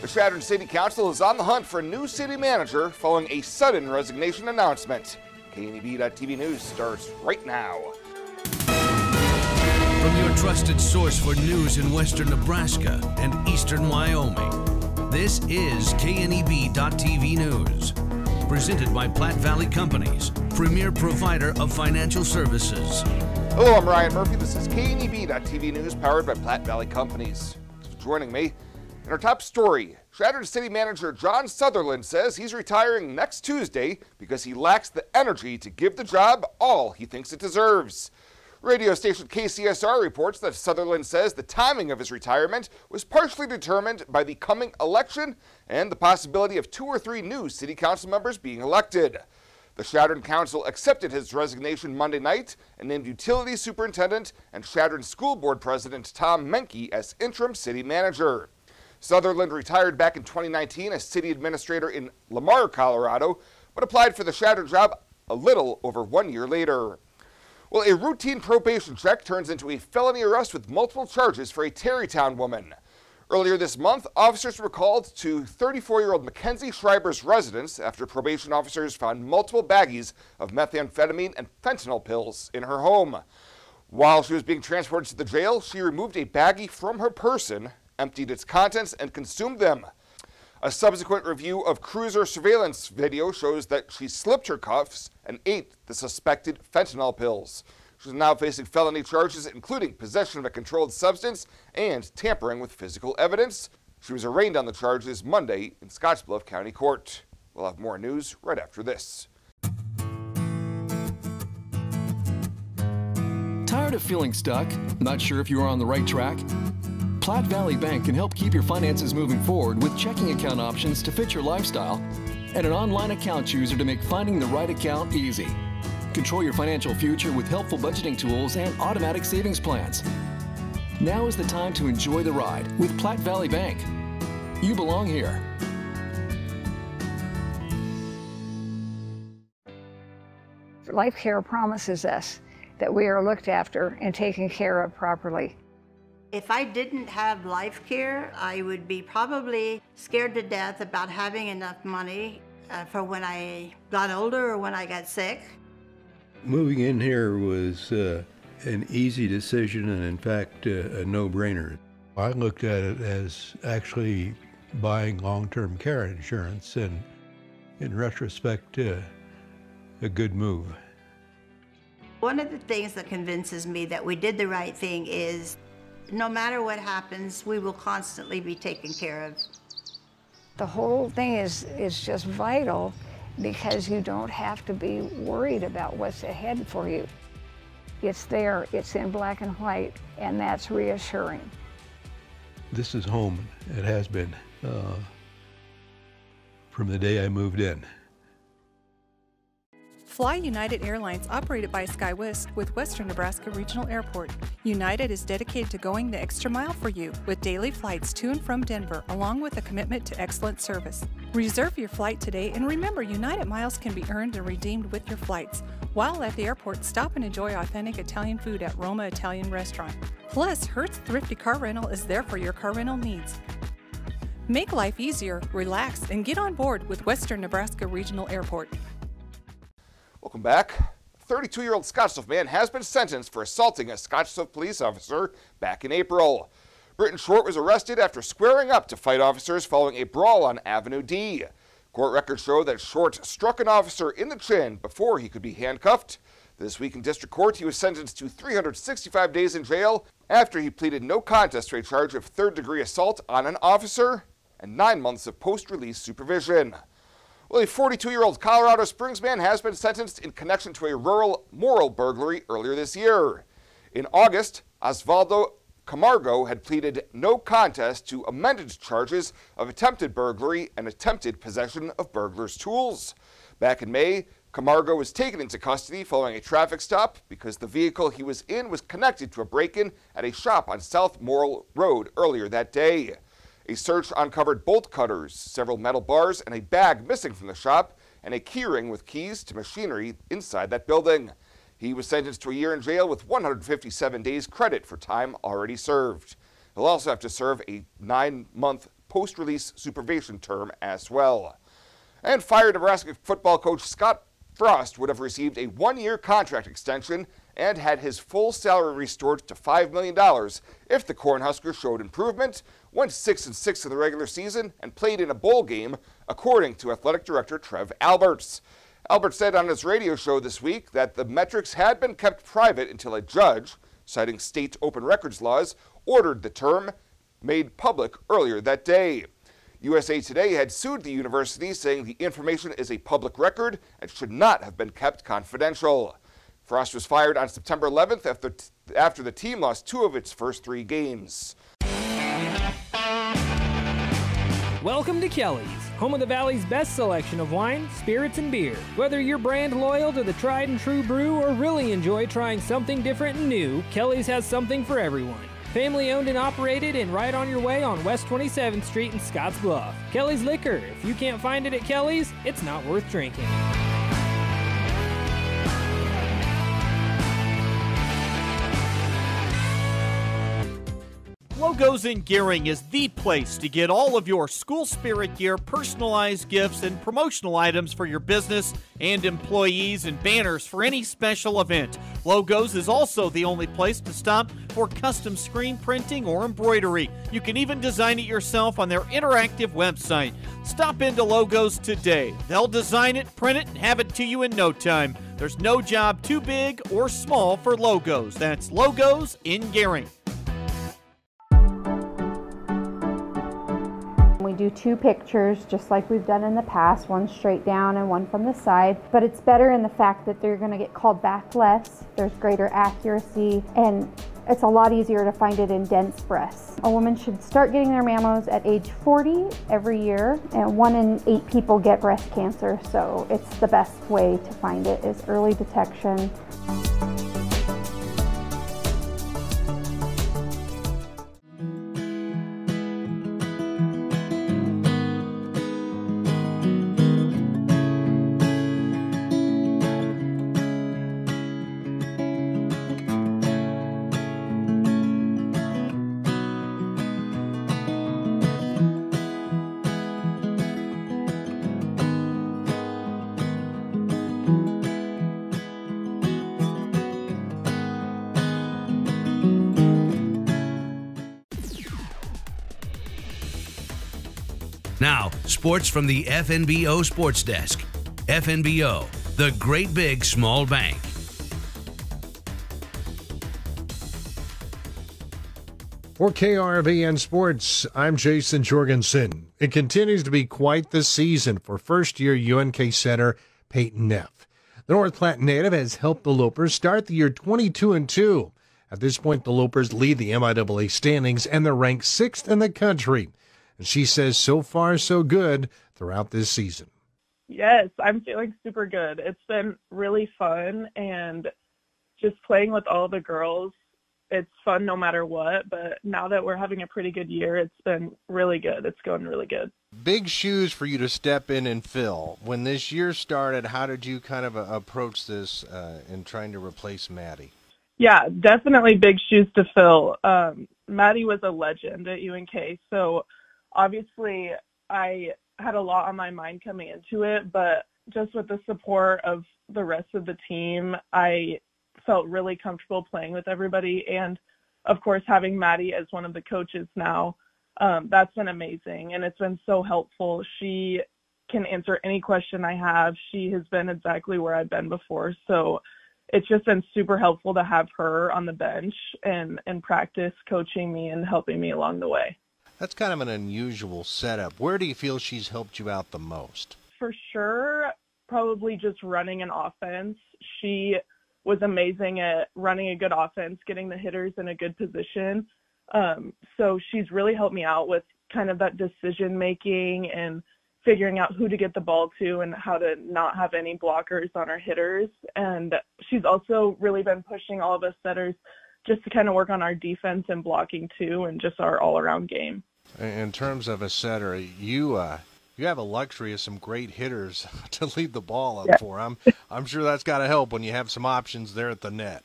The Chadron City Council is on the hunt for a new city manager following a sudden resignation announcement. KNEB.TV News starts right now. From your trusted source for news in western Nebraska and eastern Wyoming, this is KNEB.TV News. Presented by Platte Valley Companies, premier provider of financial services. Hello, I'm Ryan Murphy. This is KNEB.TV News, powered by Platte Valley Companies. Thanks for joining me. In our top story, Chadron City Manager John Sutherland says he's retiring next Tuesday because he lacks the energy to give the job all he thinks it deserves. Radio station KCSR reports that Sutherland says the timing of his retirement was partially determined by the coming election and the possibility of 2 or 3 new city council members being elected. The Chadron Council accepted his resignation Monday night and named Utility Superintendent and Chadron School Board President Tom Menke as interim city manager. Sutherland retired back in 2019 as city administrator in Lamar, Colorado, but applied for the Chadron job a little over 1 year later. Well, a routine probation check turns into a felony arrest with multiple charges for a Terrytown woman. Earlier this month, officers were called to 34-year-old Mackenzie Schreiber's residence after probation officers found multiple baggies of methamphetamine and fentanyl pills in her home. While she was being transported to the jail, she removed a baggie from her person, emptied its contents, and consumed them. A subsequent review of cruiser surveillance video shows that she slipped her cuffs and ate the suspected fentanyl pills. She's now facing felony charges, including possession of a controlled substance and tampering with physical evidence. She was arraigned on the charges Monday in Scottsbluff County Court. We'll have more news right after this. Tired of feeling stuck? Not sure if you are on the right track? Platte Valley Bank can help keep your finances moving forward with checking account options to fit your lifestyle and an online account chooser to make finding the right account easy. Control your financial future with helpful budgeting tools and automatic savings plans. Now is the time to enjoy the ride with Platte Valley Bank. You belong here. Life Care promises us that we are looked after and taken care of properly. If I didn't have Life Care, I would be probably scared to death about having enough money for when I got older or when I got sick. Moving in here was an easy decision and in fact a no-brainer. I looked at it as actually buying long-term care insurance and in retrospect a good move. One of the things that convinces me that we did the right thing is no matter what happens, we will constantly be taken care of. The whole thing is just vital because you don't have to be worried about what's ahead for you. It's there, it's in black and white, and that's reassuring. This is home. It has been from the day I moved in. Fly United Airlines, operated by SkyWest with Western Nebraska Regional Airport. United is dedicated to going the extra mile for you with daily flights to and from Denver, along with a commitment to excellent service. Reserve your flight today, and remember, United miles can be earned and redeemed with your flights. While at the airport, stop and enjoy authentic Italian food at Roma Italian Restaurant. Plus, Hertz Thrifty Car Rental is there for your car rental needs. Make life easier, relax, and get on board with Western Nebraska Regional Airport. Welcome back. A 32-year-old Scottsbluff man has been sentenced for assaulting a Scottsbluff police officer back in April. Britton Short was arrested after squaring up to fight officers following a brawl on Avenue D. Court records show that Short struck an officer in the chin before he could be handcuffed. This week in district court, he was sentenced to 365 days in jail after he pleaded no contest to a charge of third-degree assault on an officer and 9 months of post-release supervision. Well, a 42-year-old Colorado Springs man has been sentenced in connection to a rural moral burglary earlier this year. In August, Osvaldo Camargo had pleaded no contest to amended charges of attempted burglary and attempted possession of burglar's tools. Back in May, Camargo was taken into custody following a traffic stop because the vehicle he was in was connected to a break-in at a shop on South Morrill Road earlier that day. A search uncovered bolt cutters, several metal bars, and a bag missing from the shop, and a keyring with keys to machinery inside that building. He was sentenced to a year in jail with 157 days credit for time already served. He'll also have to serve a 9-month post-release supervision term as well. And fired Nebraska football coach Scott Frost would have received a one-year contract extension and had his full salary restored to $5 million if the Cornhuskers showed improvement, went 6-6 in the regular season, and played in a bowl game, according to athletic director Trev Alberts. Alberts said on his radio show this week that the metrics had been kept private until a judge, citing state open records laws, ordered the term made public earlier that day. USA Today had sued the university, saying the information is a public record and should not have been kept confidential. Frost was fired on September 11th after the team lost 2 of its first 3 games. Welcome to Kelly's, home of the Valley's best selection of wine, spirits, and beer. Whether you're brand loyal to the tried and true brew or really enjoy trying something different and new, Kelly's has something for everyone. Family owned and operated and right on your way on West 27th Street in Scotts Bluff. Kelly's Liquor. If you can't find it at Kelly's, it's not worth drinking. Logos in Gearing is the place to get all of your school spirit gear, personalized gifts, and promotional items for your business and employees and banners for any special event. Logos is also the only place to stop for custom screen printing or embroidery. You can even design it yourself on their interactive website. Stop into Logos today. They'll design it, print it, and have it to you in no time. There's no job too big or small for Logos. That's Logos in Gearing. We do 2 pictures just like we've done in the past, one straight down and one from the side, but it's better in the fact that they're going to get called back less, there's greater accuracy, and it's a lot easier to find it in dense breasts. A woman should start getting their mammos at age 40 every year, and 1 in 8 people get breast cancer, so it's the best way to find it is early detection. Now, sports from the FNBO Sports Desk. FNBO, the great big small bank. For KRVN Sports, I'm Jason Jorgensen. It continues to be quite the season for first-year UNK center Peyton Neff. The North Platte native has helped the Lopers start the year 22-2. At this point, the Lopers lead the MIAA standings and they're ranked 6th in the country. And she says so far so good throughout this season. Yes, I'm feeling super good. It's been really fun, and just playing with all the girls, it's fun no matter what. But now that we're having a pretty good year, it's been really good. It's going really good. Big shoes for you to step in and fill. When this year started, how did you kind of approach this in trying to replace Maddie? Yeah, definitely big shoes to fill. Maddie was a legend at UNK, so obviously I had a lot on my mind coming into it, but just with the support of the rest of the team, I felt really comfortable playing with everybody. And of course, having Maddie as one of the coaches now, that's been amazing. And it's been so helpful. She can answer any question I have. She has been exactly where I've been before. So it's just been super helpful to have her on the bench and practice coaching me and helping me along the way. That's kind of an unusual setup. Where do you feel she's helped you out the most? For sure, probably just running an offense. She was amazing at running a good offense, getting the hitters in a good position. So she's really helped me out with kind of that decision making and figuring out who to get the ball to and how to not have any blockers on our hitters. And she's also really been pushing all of us setters just to kind of work on our defense and blocking too, and just our all-around game. In terms of a setter, you have a luxury of some great hitters to lead the ball up for. I'm sure that's got to help when you have some options there at the net.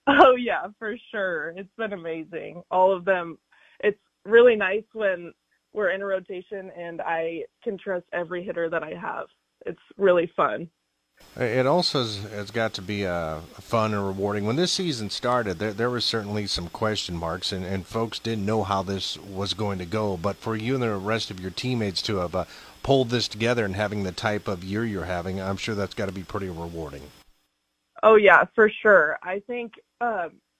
Oh, yeah, for sure. It's been amazing. All of them. It's really nice when we're in a rotation, and I can trust every hitter that I have. It's really fun. It also has got to be fun and rewarding. When this season started, there was certainly some question marks, and folks didn't know how this was going to go. But for you and the rest of your teammates to have pulled this together and having the type of year you're having, I'm sure that's got to be pretty rewarding. Oh, yeah, for sure. I think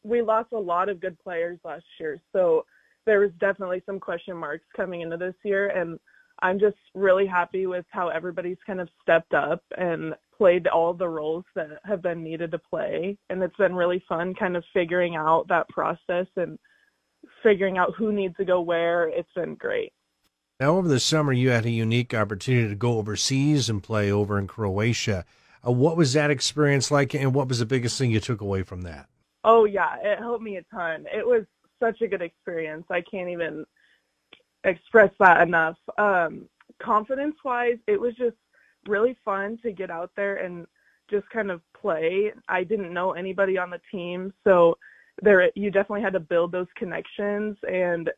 we lost a lot of good players last year, so there was definitely some question marks coming into this year, and I'm just really happy with how everybody's kind of stepped up and played all the roles that have been needed to play. And it's been really fun kind of figuring out that process and figuring out who needs to go where. It's been great. Now, over the summer, you had a unique opportunity to go overseas and play over in Croatia. What was that experience like, and what was the biggest thing you took away from that? Oh, yeah, it helped me a ton. It was such a good experience. I can't even express that enough. Confidence-wise, it was just really fun to get out there and just kind of play. I didn't know anybody on the team, so you definitely had to build those connections, and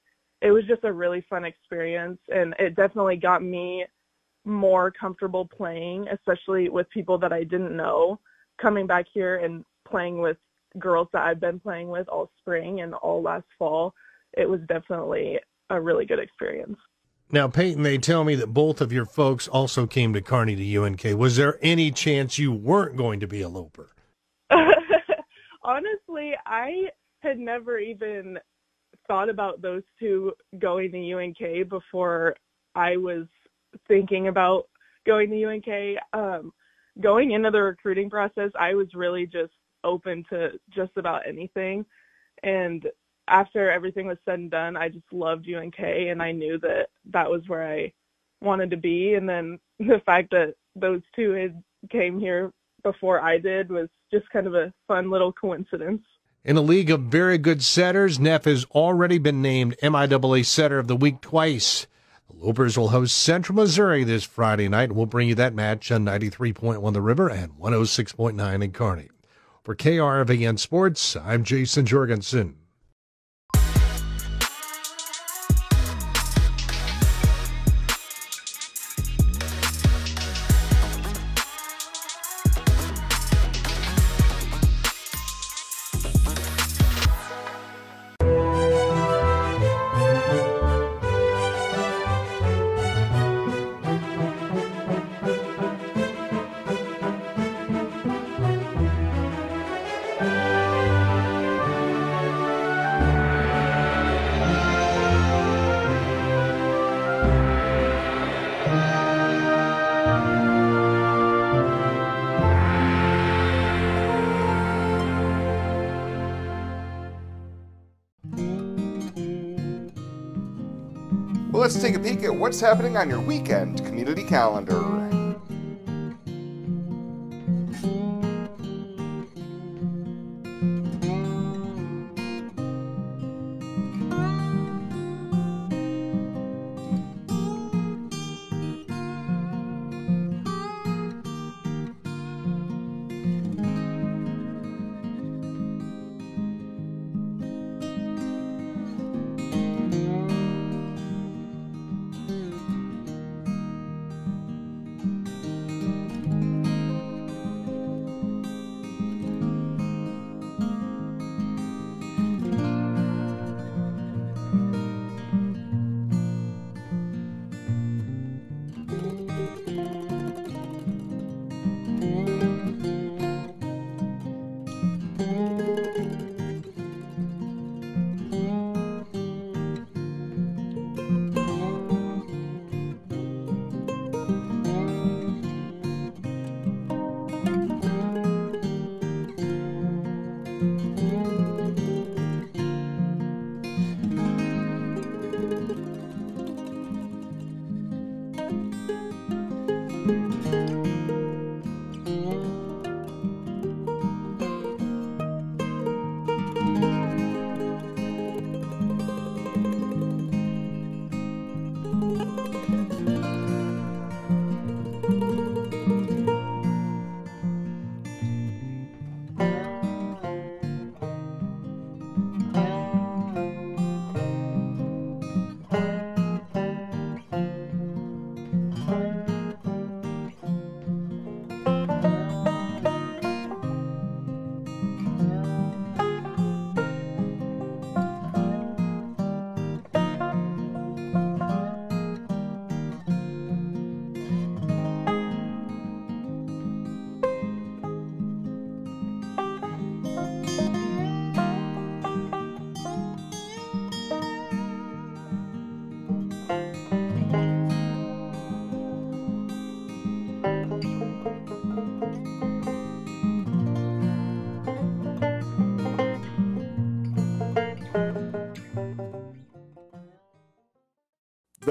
it was just a really fun experience, and it definitely got me more comfortable playing, especially with people that I didn't know. Coming back here and playing with girls that I've been playing with all spring and all last fall, it was definitely a really good experience. Now, Peyton, they tell me that both of your folks also came to Kearney to UNK. Was there any chance you weren't going to be a Loper? Honestly, I had never even thought about those two going to UNK before I was thinking about going to UNK. Going into the recruiting process, I was really just open to just about anything. And after everything was said and done, I just loved UNK, and I knew that that was where I wanted to be. And then the fact that those two had came here before I did was just kind of a fun little coincidence. In a league of very good setters, Neff has already been named MIAA Setter of the Week twice. The Lopers will host Central Missouri this Friday night. We'll bring you that match on 93.1 The River and 106.9 in Kearney. For KRVN Sports, I'm Jason Jorgensen. Well, let's take a peek at what's happening on your weekend community calendar.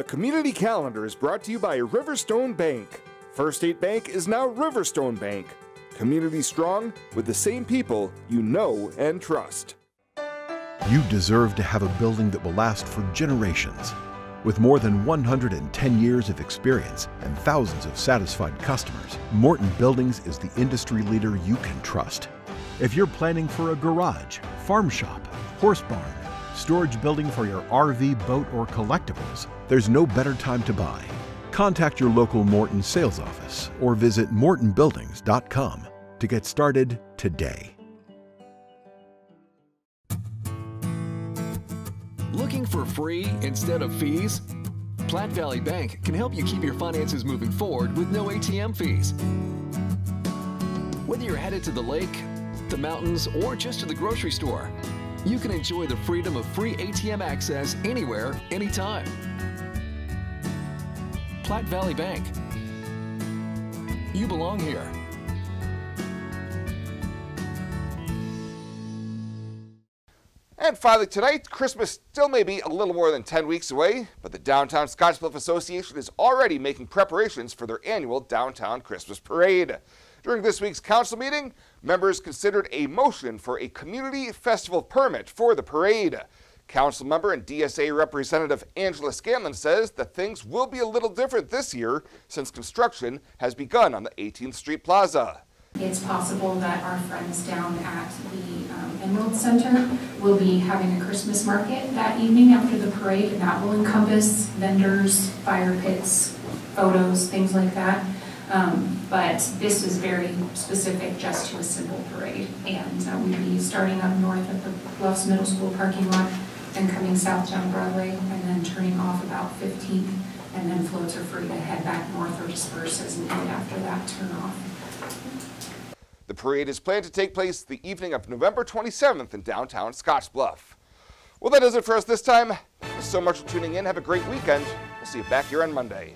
Community Calendar is brought to you by Riverstone Bank. First State Bank is now Riverstone Bank. Community strong with the same people you know and trust. You deserve to have a building that will last for generations. With more than 110 years of experience and thousands of satisfied customers, Morton Buildings is the industry leader you can trust. If you're planning for a garage, farm shop, horse barn, storage building for your RV, boat, or collectibles, there's no better time to buy. Contact your local Morton sales office or visit mortonbuildings.com to get started today. Looking for free instead of fees? Platte Valley Bank can help you keep your finances moving forward with no ATM fees. Whether you're headed to the lake, the mountains, or just to the grocery store, you can enjoy the freedom of free ATM access anywhere, anytime. Platte Valley Bank. You belong here. And finally tonight, Christmas still may be a little more than 10 weeks away, but the Downtown Scottsbluff Association is already making preparations for their annual Downtown Christmas Parade. During this week's council meeting, members considered a motion for a community festival permit for the parade. Council member and DSA Representative Angela Scanlon says that things will be a little different this year since construction has begun on the 18th Street Plaza. It's possible that our friends down at the Emerald Center will be having a Christmas market that evening after the parade, and that will encompass vendors, fire pits, photos, things like that. But this is very specific just to a simple parade. And we'll be starting up north at the Bluffs Middle School parking lot and coming south down Broadway and then turning off about 15th, and then floats are free to head back north or disperse as needed after that turn off. The parade is planned to take place the evening of November 27th in downtown Scottsbluff. Well, that does it for us this time. Thank you so much for tuning in. Have a great weekend. We'll see you back here on Monday.